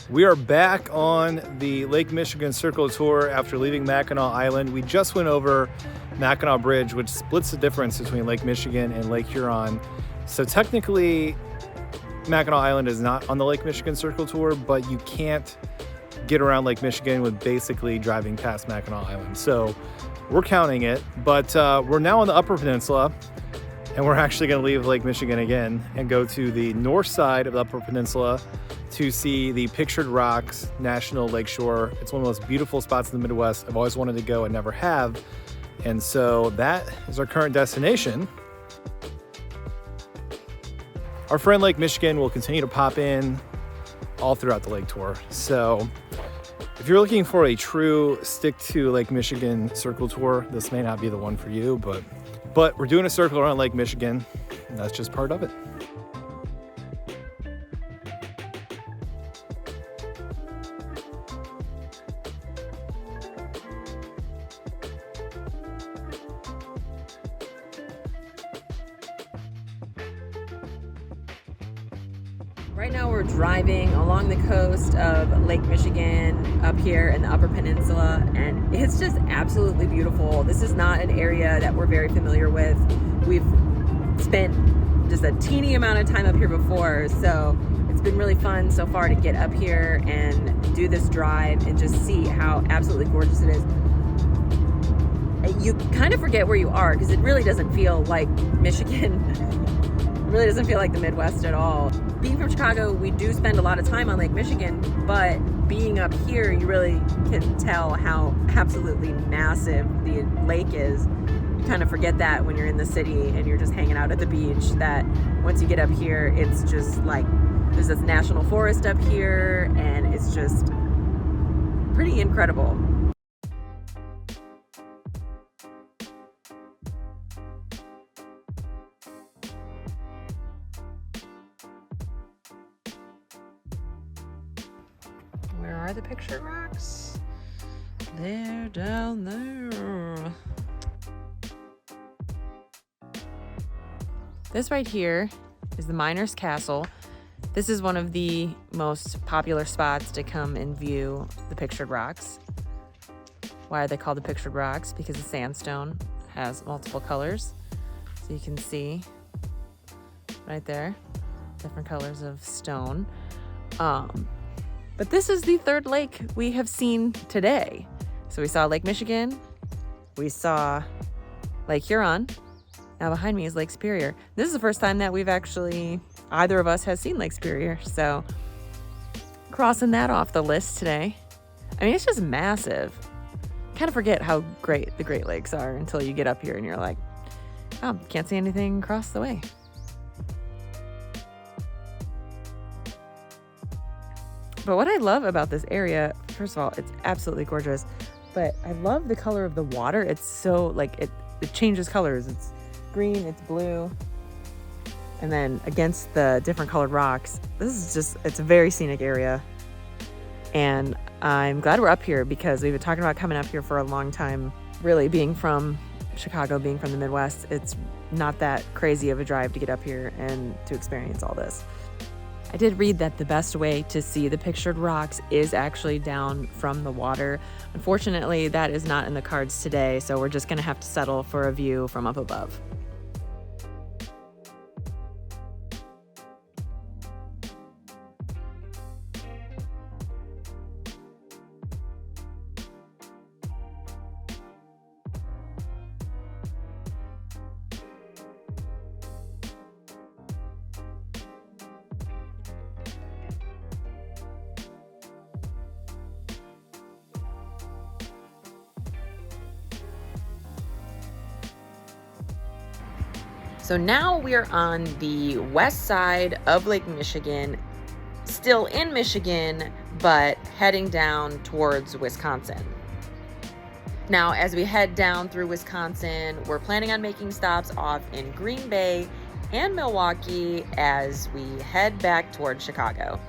We are back on the Lake Michigan Circle Tour after leaving Mackinac Island. We just went over Mackinac Bridge, which splits the difference between Lake Michigan and Lake Huron. So technically, Mackinac Island is not on the Lake Michigan Circle Tour, but you can't get around Lake Michigan with basically driving past Mackinac Island. So we're counting it, but we're now on the Upper Peninsula, and we're actually going to leave Lake Michigan again and go to the north side of the Upper Peninsula to see the Pictured Rocks National Lakeshore. It's one of the most beautiful spots in the Midwest. I've always wanted to go and never have. And so that is our current destination. Our friend Lake Michigan will continue to pop in all throughout the lake tour. So if you're looking for a true stick to Lake Michigan circle tour, this may not be the one for you, but we're doing a circle around Lake Michigan, and that's just part of it. Right now we're driving along the coast of Lake Michigan up here in the Upper Peninsula, and it's just absolutely beautiful. This is not an area that we're very familiar with. We've spent just a teeny amount of time up here before, so it's been really fun so far to get up here and do this drive and just see how absolutely gorgeous it is. You kind of forget where you are because it really doesn't feel like Michigan. It really doesn't feel like the Midwest at all. Being from Chicago, we do spend a lot of time on Lake Michigan, but being up here, you really can tell how absolutely massive the lake is. You kind of forget that when you're in the city and you're just hanging out at the beach, that once you get up here, it's just like, there's this national forest up here, and it's just pretty incredible. Where are the Pictured Rocks? They're down there. This right here is the Miner's Castle. This is one of the most popular spots to come and view the Pictured Rocks. Why are they called the Pictured Rocks? Because the sandstone has multiple colors. So you can see right there, different colors of stone. But this is the third lake we have seen today. So we saw Lake Michigan, we saw Lake Huron. Now behind me is Lake Superior. This is the first time that we've actually, either of us has seen Lake Superior. So crossing that off the list today. I mean, it's just massive. Kind of forget how great the Great Lakes are until you get up here and you're like, oh, can't see anything across the way. But what I love about this area, first of all, it's absolutely gorgeous, but I love the color of the water. It's so, like, it changes colors. It's green, it's blue, and then against the different colored rocks, this is just, it's a very scenic area. And I'm glad we're up here because we've been talking about coming up here for a long time. Really, being from Chicago, being from the Midwest, it's not that crazy of a drive to get up here and to experience all this. I did read that the best way to see the Pictured Rocks is actually down from the water. Unfortunately, that is not in the cards today, so we're just gonna have to settle for a view from up above. So now we are on the west side of Lake Michigan, still in Michigan, but heading down towards Wisconsin. Now, as we head down through Wisconsin, we're planning on making stops off in Green Bay and Milwaukee as we head back towards Chicago.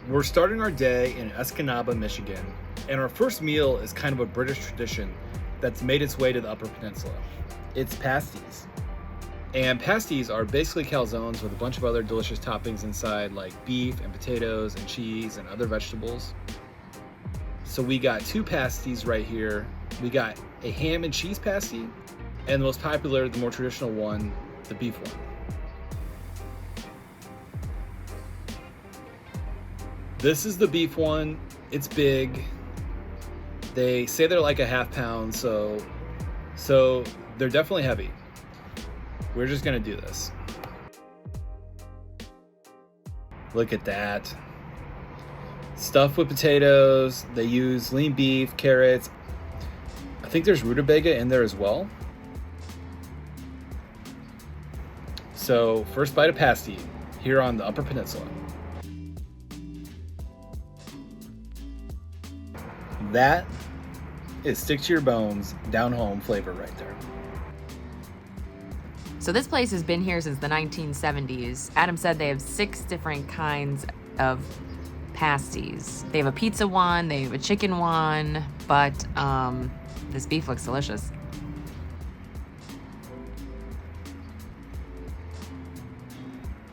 We're starting our day in Escanaba, Michigan, and our first meal is kind of a British tradition that's made its way to the Upper Peninsula. It's pasties. And pasties are basically calzones with a bunch of other delicious toppings inside, like beef and potatoes and cheese and other vegetables. So we got 2 pasties right here. We got a ham and cheese pasty, and the most popular, the more traditional one, the beef one. This is the beef one. It's big. They say they're like a half pound, so they're definitely heavy. We're just gonna do this. Look at that. Stuffed with potatoes. They use lean beef, carrots. I think there's rutabaga in there as well. So first bite of pasty here on the Upper Peninsula. That is stick to your bones, down home flavor right there. So this place has been here since the 1970s. Adam said they have 6 different kinds of pasties. They have a pizza one, they have a chicken one, but this beef looks delicious.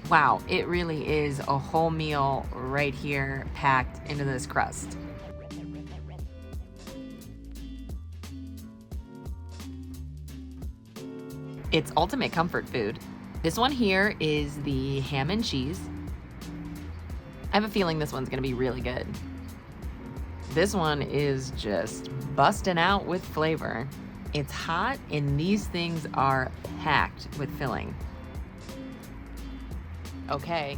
Wow, it really is a whole meal right here packed into this crust. It's ultimate comfort food. This one here is the ham and cheese. I have a feeling this one's gonna be really good. This one is just busting out with flavor. It's hot and these things are packed with filling. Okay.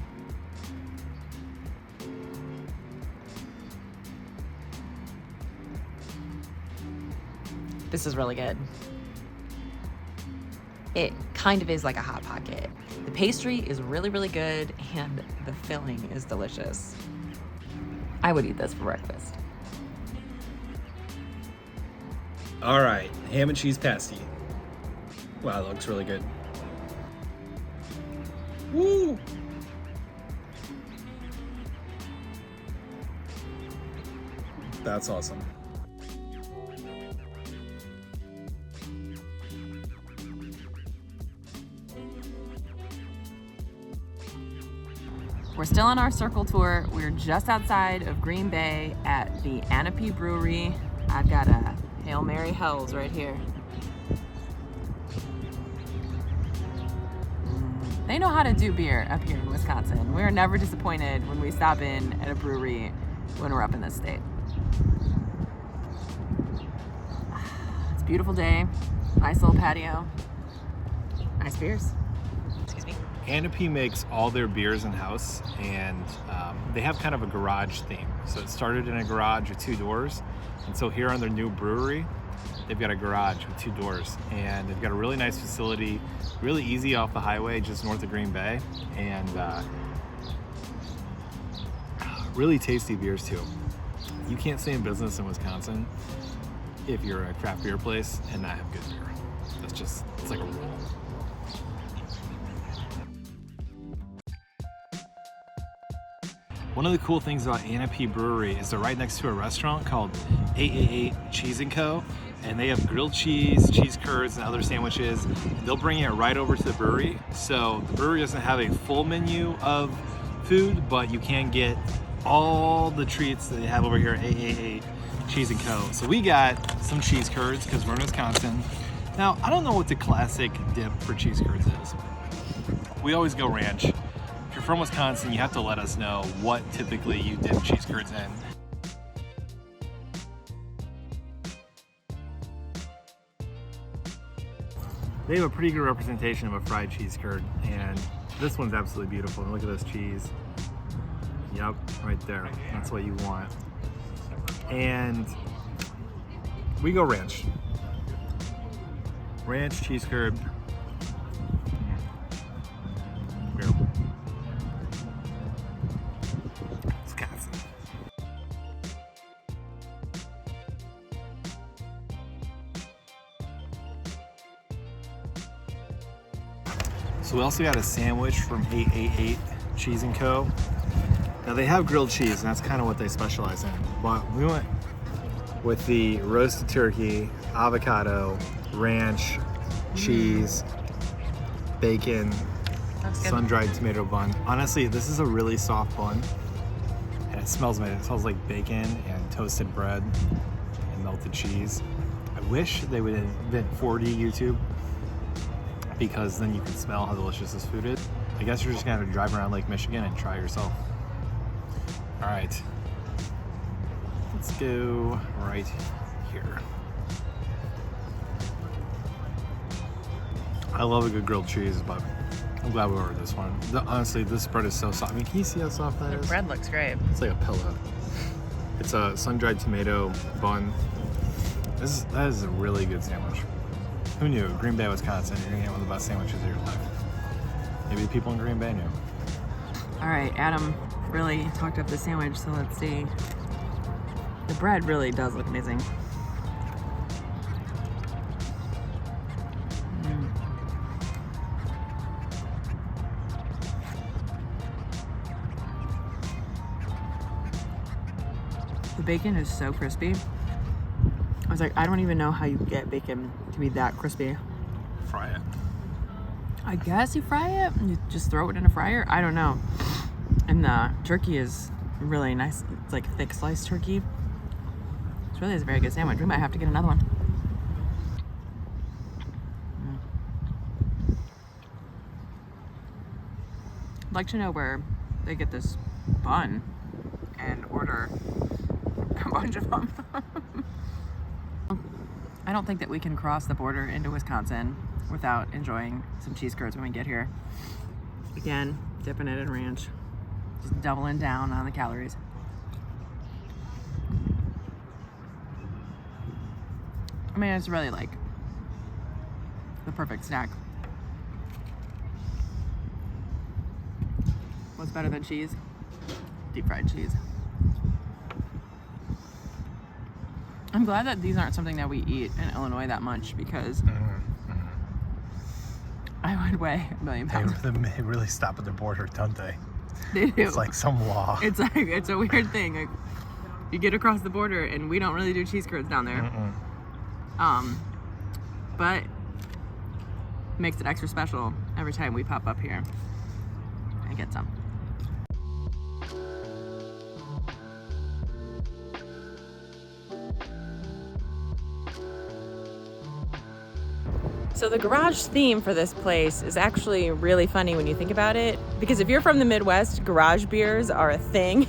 This is really good. It kind of is like a Hot Pocket. The pastry is really, really good, and the filling is delicious. I would eat this for breakfast. All right, ham and cheese pasty. Wow, that looks really good. Woo! That's awesome. We're still on our circle tour. We're just outside of Green Bay at the Ahnapee Brewery. I've got a Hail Mary Hells right here. They know how to do beer up here in Wisconsin. We're never disappointed when we stop in at a brewery when we're up in this state. It's a beautiful day. Nice little patio. Nice beers. Excuse me. Ahnapee makes all their beers in-house, and they have kind of a garage theme. So it started in a garage with 2 doors, and so here on their new brewery, they've got a garage with 2 doors, and they've got a really nice facility, really easy off the highway, just north of Green Bay, and really tasty beers too. You can't stay in business in Wisconsin if you're a craft beer place and not have good beer. It's like a rule. One of the cool things about Ahnapee Brewery is they're right next to a restaurant called 888 Cheese & Co. And they have grilled cheese, cheese curds, and other sandwiches. They'll bring it right over to the brewery. So the brewery doesn't have a full menu of food, but you can get all the treats that they have over here at 888 Cheese & Co. So we got some cheese curds because we're in Wisconsin. Now, I don't know what the classic dip for cheese curds is. We always go ranch. If you're from Wisconsin, you have to let us know what typically you dip cheese curds in. They have a pretty good representation of a fried cheese curd, and this one's absolutely beautiful. And look at this cheese. Yep, right there. That's what you want. And we go ranch. Ranch cheese curd. Beautiful. Wisconsin. So we also got a sandwich from 888 Cheese & Co. Now they have grilled cheese, and that's kind of what they specialize in. But we went with the roasted turkey, avocado, ranch, cheese, bacon, sun-dried tomato bun. Honestly, this is a really soft bun, and it smells amazing. It smells like bacon and toasted bread and melted cheese. I wish they would invent 4D YouTube, because then you can smell how delicious this food is. I guess you're just gonna have to drive around Lake Michigan and try yourself. All right, let's go right here. I love a good grilled cheese, but I'm glad we ordered this one. Honestly, this bread is so soft. I mean, can you see how soft that is? The bread looks great. It's like a pillow. It's a sun-dried tomato bun. That is a really good sandwich. Who knew? Green Bay, Wisconsin, you're gonna get one of the best sandwiches of your life. Maybe the people in Green Bay knew. All right, Adam really talked up the sandwich, so let's see. The bread really does look amazing. The bacon is so crispy. I was like, I don't even know how you get bacon to be that crispy. Fry it. I guess you fry it and you just throw it in a fryer. I don't know. And the turkey is really nice. It's like thick sliced turkey. It's really is a very good sandwich. We might have to get another one. I'd like to know where they get this bun and order a bunch of them. I don't think that we can cross the border into Wisconsin without enjoying some cheese curds when we get here. Again, dipping it in ranch. Just doubling down on the calories. I mean, it's really like the perfect snack. What's better than cheese? Deep fried cheese. I'm glad that these aren't something that we eat in Illinois that much, because I would weigh a million pounds. They really stop at the border, don't they? They do. It's like some law. It's like, it's a weird thing. Like, you get across the border and we don't really do cheese curds down there. But makes it extra special every time we pop up here and get some. So the garage theme for this place is actually really funny when you think about it, because if you're from the Midwest, garage beers are a thing.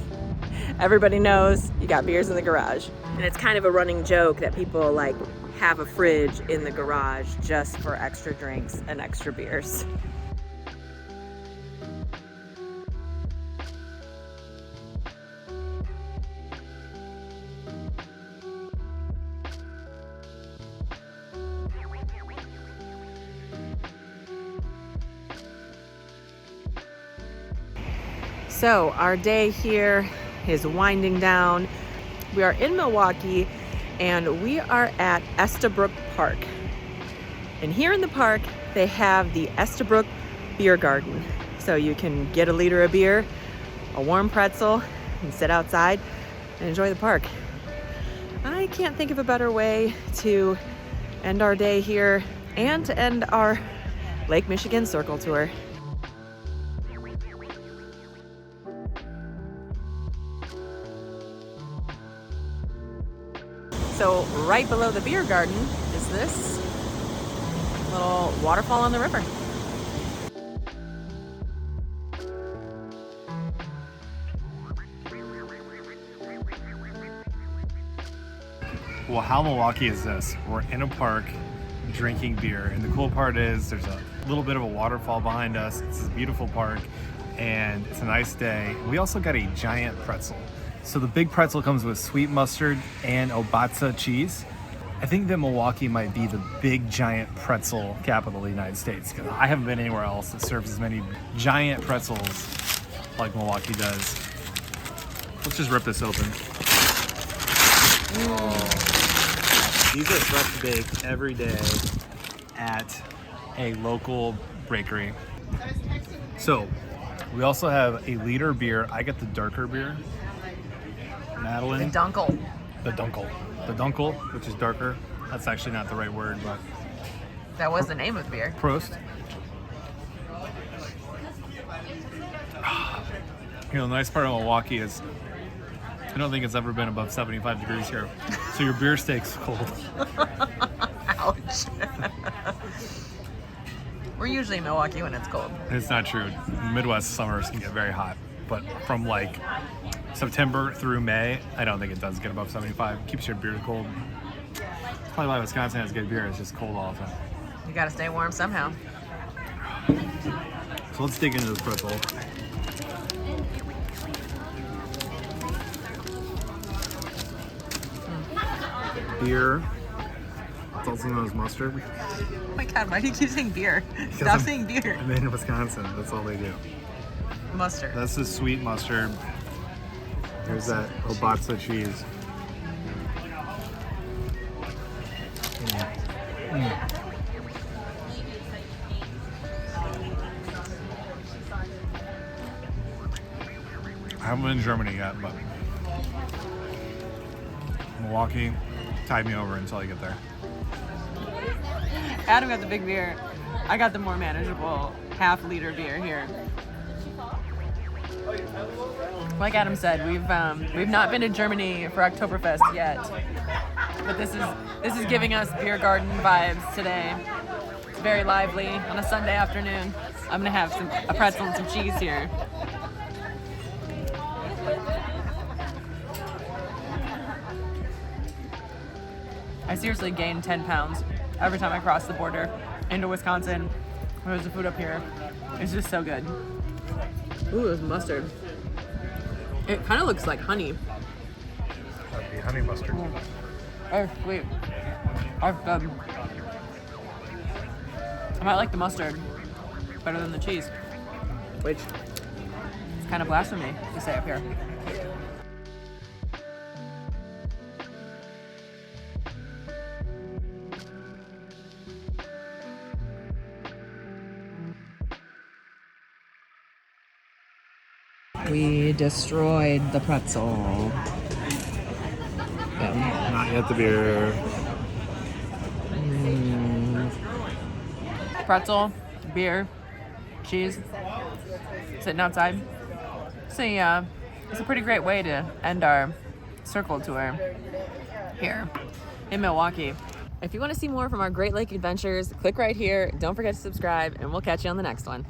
Everybody knows you got beers in the garage. And it's kind of a running joke that people like have a fridge in the garage just for extra drinks and extra beers. So our day here is winding down. We are in Milwaukee and we are at Estabrook Park. And here in the park, they have the Estabrook Biergarten. So you can get a liter of beer, a warm pretzel, and sit outside and enjoy the park. I can't think of a better way to end our day here and to end our Lake Michigan Circle Tour. So right below the beer garden is this little waterfall on the river. Well, how Milwaukee is this? We're in a park drinking beer, and the cool part is there's a little bit of a waterfall behind us. It's a beautiful park and it's a nice day. We also got a giant pretzel. So the big pretzel comes with sweet mustard and Obatza cheese. I think that Milwaukee might be the big giant pretzel capital of the United States, because I haven't been anywhere else that serves as many giant pretzels like Milwaukee does. Let's just rip this open. Oh. These are fresh baked every day at a local bakery. So We also have a liter beer. I get the darker beer. Madalyn. The Dunkel. The Dunkel. The Dunkel, which is darker. That's actually not the right word, but That was the name of the beer. Prost. You know, the nice part of Milwaukee is I don't think it's ever been above 75 degrees here. So your beer stays cold. Ouch. We're usually in Milwaukee when it's cold. It's not true. Midwest summers can get very hot. But from like September through May, I don't think it does get above 75. Keeps your beer cold. That's probably why Wisconsin has good beer. It's just cold all the time. You gotta stay warm somehow. So let's dig into this pretzel. Beer. It's also known as mustard. Oh my god, why do you keep saying beer? Stop saying beer. I'm in Wisconsin. That's all they do. Mustard. That's the sweet mustard. There's that Obatsa cheese. I haven't been in Germany yet, but Milwaukee tied me over until I get there. Adam got the big beer. I got the more manageable half-liter beer here. Like Adam said, we've not been to Germany for Oktoberfest yet, but this is giving us Biergarten vibes today. It's very lively on a Sunday afternoon. I'm gonna have a pretzel and some cheese here. I seriously gained 10 pounds every time I cross the border into Wisconsin. There's the food up here. It's just so good. Ooh, there's mustard. It kind of looks like honey. That'd be honey mustard. Oh, sweet. That's good. I might like the mustard better than the cheese, which is kind of blasphemy to say up here. We destroyed the pretzel. Not yet the beer. Pretzel, beer, cheese, sitting outside. So yeah, it's a pretty great way to end our circle tour here in Milwaukee. If you want to see more from our Great Lake adventures, click right here. Don't forget to subscribe, and we'll catch you on the next one.